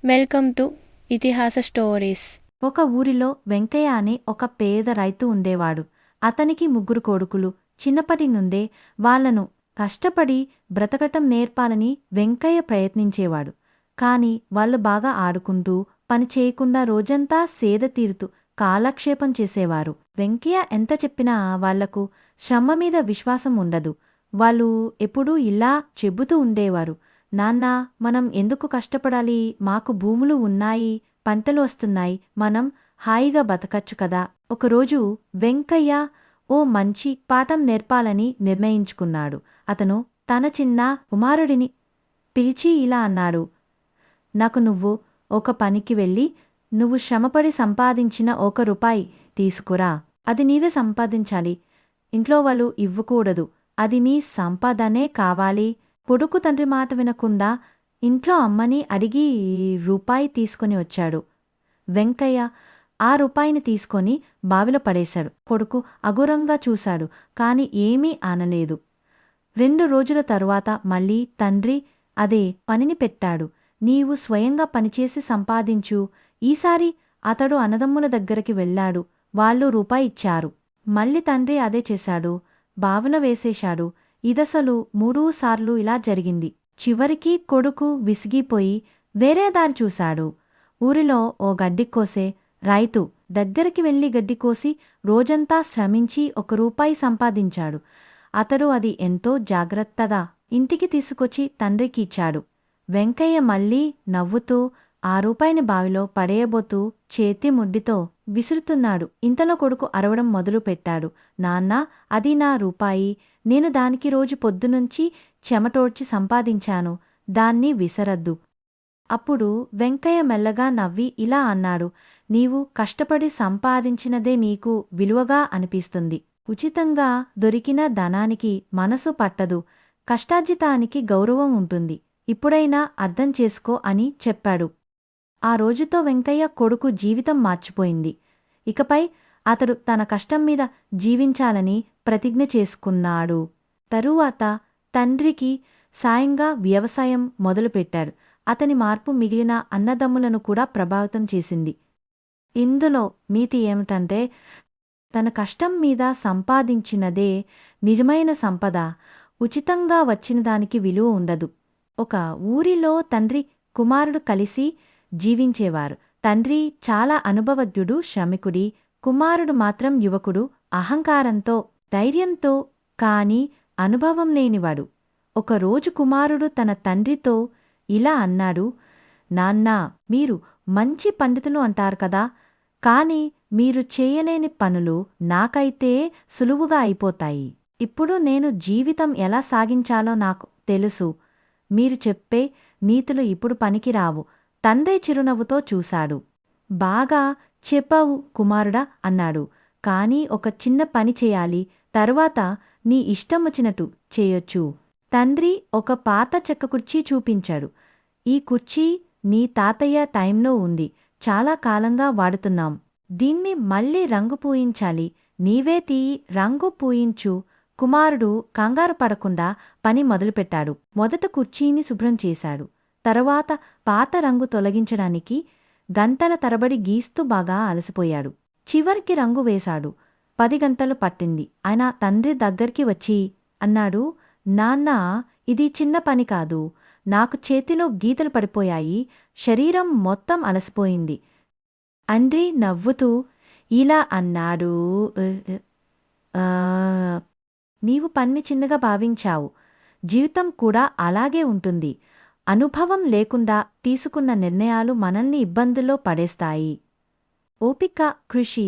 Welcome to ఇతిహాస stories. ఒక ఊరిలో వెంకయ్య అనే ఒక పేద రైతు ఉండేవాడు. అతనికి ముగ్గురు కొడుకులు. చిన్నప్పటి నుండే వాళ్లను కష్టపడి బ్రతకటం నేర్పాలని వెంకయ్య ప్రయత్నించేవాడు. కాని వాళ్ళు బాగా ఆడుకుంటూ, పని చేయకుండా రోజంతా సేద తీరుతూ కాలక్షేపం చేసేవారు. వెంకయ్య ఎంత చెప్పినా వాళ్లకు శ్రమ మీద విశ్వాసం ఉండదు. వాళ్ళు ఎప్పుడూ ఇలా చెబుతూ ఉండేవారు, నాన్నా, మనం ఎందుకు కష్టపడాలి? మాకు భూములు ఉన్నాయి, పంటలు వస్తున్నాయి, మనం హాయిగా బతకచ్చు కదా. ఒకరోజు వెంకయ్య ఓ మంచి పాఠం నేర్పాలని నిర్ణయించుకున్నాడు. అతను తన చిన్న కుమారుడిని పిలిచి ఇలా అన్నాడు, నాకు నువ్వు ఒక పనికి వెళ్ళి నువ్వు శ్రమపడి సంపాదించిన ₹1 తీసుకురా. అది నీవే సంపాదించాలి. ఇంట్లో వాళ్ళు ఇవ్వకూడదు. అది మీ సంపాదనే కావాలి. కొడుకు తండ్రి మాట వినకుండా ఇంట్లో అమ్మని అడిగి రూపాయి తీసుకొని వచ్చాడు. వెంకయ్య ఆ రూపాయిని తీసుకొని బావిలో పడేశాడు. కొడుకు అఘోరంగా చూశాడు, కాని ఏమీ ఆనలేదు. 2 రోజుల తరువాత మళ్ళీ తండ్రి అదే పనిని పెట్టాడు. నీవు స్వయంగా పనిచేసి సంపాదించు. ఈసారి అతడు అన్నదమ్ముల దగ్గరికి వెళ్ళాడు. వాళ్ళు రూపాయి ఇచ్చారు. మళ్ళీ తండ్రి అదే చేశాడు, బావిలో వేసేశాడు. ఇదసలు 3 సార్లు ఇలా జరిగింది. చివరికి కొడుకు విసిగిపోయి వేరే దారి చూశాడు. ఊరిలో ఓ గడ్డి కోసే రైతు దగ్గరికి వెళ్లి గడ్డి కోసి రోజంతా శ్రమించి ₹1 సంపాదించాడు. అతడు అది ఎంతో జాగ్రత్తగా ఇంటికి తీసుకొచ్చి తండ్రికి ఇచ్చాడు. వెంకయ్య మళ్ళీ నవ్వుతూ ఆ రూపాయిని బావిలో పడేయబోతూ చేతి ముడ్డితో విసురుతున్నాడు. ఇంతలో కొడుకు అరవడం మొదలుపెట్టాడు, నాన్నా, అది నా రూపాయి. నేను దానికి రోజు పొద్దునుంచి చెమటోడ్చి సంపాదించాను. దాన్ని విసరద్దు. అప్పుడు వెంకయ్య మెల్లగా నవ్వి ఇలా అన్నాడు, నీవు కష్టపడి సంపాదించినదే నీకు విలువగా అనిపిస్తుంది. ఉచితంగా దొరికిన ధనానికి మనసు పట్టదు. కష్టార్జితానికి గౌరవం ఉంటుంది. ఇప్పుడైనా అర్థం చేసుకో అని చెప్పాడు. ఆ రోజుతో వెంకయ్య కొడుకు జీవితం మార్చిపోయింది. ఇకపై అతడు తన కష్టం మీద జీవించాలని ప్రతిజ్ఞ చేసుకున్నాడు. తరువాత తండ్రికి సాయంగా వ్యవసాయం మొదలుపెట్టాడు. అతని మార్పు మిగిలిన అన్నదమ్ములను కూడా ప్రభావితం చేసింది. ఇందులో నీతి ఏమిటంటే, తన కష్టం మీద సంపాదించినదే నిజమైన సంపద. ఉచితంగా వచ్చిన దానికి విలువ ఉండదు. ఒక ఊరిలో తండ్రి కుమారుడు కలిసి జీవించేవారు. తండ్రి చాలా అనుభవజ్ఞుడు, శ్రమికుడి. కుమారుడు మాత్రం యువకుడు, అహంకారంతో, ధైర్యంతో, కాని అనుభవం లేనివాడు. ఒకరోజు కుమారుడు తన తండ్రితో ఇలా అన్నాడు, నాన్నా, మీరు మంచి పండితులు అంటారు కదా, కాని మీరు చేయలేని పనులు నాకైతే సులువుగా అయిపోతాయి. ఇప్పుడు నేను జీవితం ఎలా సాగించాలో నాకు తెలుసు. మీరు చెప్పే నీతులు ఇప్పుడు పనికిరావు. తండ్రి చిరునవ్వుతో చూశాడు. బాగా చెప్పావు కుమారుడా అన్నాడు. కాని ఒక చిన్న పని చేయాలి. తరువాత నీ ఇష్టమొచ్చినట్టు చేయొచ్చు. తండ్రి ఒక పాత చెక్క కుర్చీ చూపించాడు. ఈ కుర్చీ నీ తాతయ్య టైంలో ఉంది. చాలా కాలంగా వాడుతున్నాం. దీన్ని మళ్ళీ రంగు పూయించాలి. నీవే రంగు పూయించు. కుమారుడు కంగారు పడకుండా పని మొదలుపెట్టాడు. మొదట కుర్చీని శుభ్రం చేశాడు. తరువాత పాత రంగు తొలగించడానికి గంటల తరబడి గీస్తూ బాగా అలసిపోయాడు. చివరికి రంగు వేశాడు. 10 గంటలు పట్టింది. ఆయన తండ్రి దగ్గరికి వచ్చి అన్నాడు, నాన్నా, ఇది చిన్న పని కాదు. నాకు చేతిలో గీతలు పడిపోయాయి. శరీరం మొత్తం అలసిపోయింది. తండ్రి నవ్వుతూ ఇలా అన్నాడు, నీవు పన్ని చిన్నగా భావించావు. జీవితం కూడా అలాగే ఉంటుంది. అనుభవం లేకుండా తీసుకున్న నిర్ణయాలు మనల్ని ఇబ్బందుల్లో పడేస్తాయి. ఓపిక, కృషి,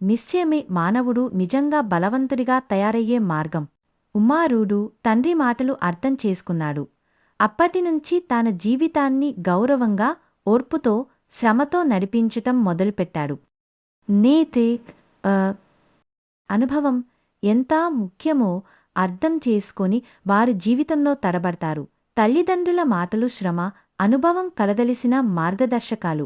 నిశ్చయమే మానవుడు నిజంగా బలవంతుడిగా తయారయ్యే మార్గం. కుమారుడు తండ్రి మాటలు అర్థం చేసుకున్నాడు. అప్పటినుంచి తన జీవితాన్ని గౌరవంగా, ఓర్పుతో, శ్రమతో నడిపించటం మొదలుపెట్టాడు. నీతి, అనుభవం ఎంత ముఖ్యమో అర్థం చేసుకొని వారి జీవితంలో తడబడతారు. తల్లిదండ్రుల మాటలు శ్రమ, అనుభవం కలగలిసిన మార్గదర్శకాలు.